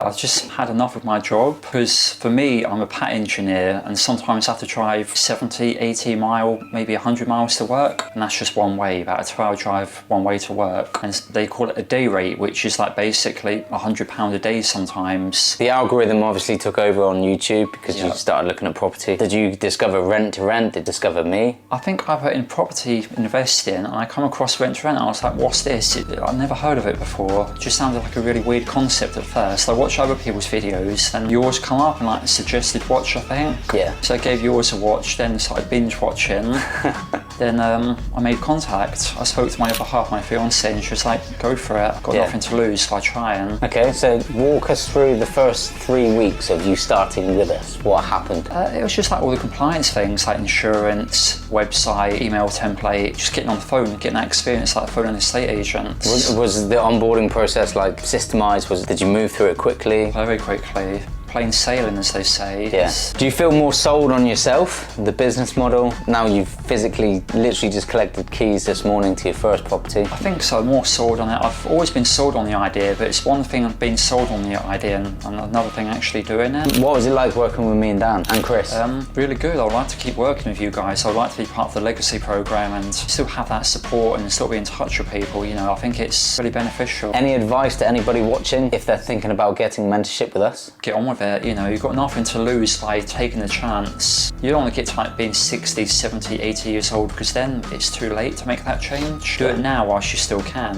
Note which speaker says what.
Speaker 1: I've just had enough of my job because for me, I'm a pat engineer and sometimes I have to drive 70, 80 mile, maybe 100 miles to work. And that's just one way, about a 2-hour drive one way to work. And they call it a day rate, which is like basically £100 a day sometimes.
Speaker 2: The algorithm obviously took over on YouTube because you started looking at property. Did you discover rent to rent? Did you discover me?
Speaker 1: I think I put in property investing and I come across rent to rent and I was like, what's this? I've never heard of it before. It just sounded like a really weird concept at first. I watched other people's videos and yours come up and like suggested watch, I think.
Speaker 2: Yeah.
Speaker 1: So I gave yours a watch, then started binge watching. Then I made contact. I spoke to my other half, my fiance, and she was like, go for it. I've got nothing to lose, so I try and...
Speaker 2: Okay, so walk us through the first 3 weeks of you starting with us. What happened?
Speaker 1: It was just like all the compliance things, like insurance, website, email template, just getting on the phone, getting that experience like phoning estate agents.
Speaker 2: Was the onboarding process like systemized? Did you move through it quickly?
Speaker 1: Very quickly. Plain sailing, as they say.
Speaker 2: Yeah. Do you feel more sold on yourself, the business model? Now you've physically, literally just collected keys this morning to your first property.
Speaker 1: I think so, more sold on it. I've always been sold on the idea, but it's one thing I've been sold on the idea and another thing actually doing it.
Speaker 2: What was it like working with me and Dan and Chris?
Speaker 1: Really good. I'd like to keep working with you guys. I'd like to be part of the legacy program and still have that support and still be in touch with people. You know, I think it's really beneficial.
Speaker 2: Any advice to anybody watching if they're thinking about getting mentorship with us?
Speaker 1: Get on with it. You know, you've got nothing to lose by taking the chance. You don't want to get to like being 60, 70, 80 years old because then it's too late to make that change. Do it now whilst you still can.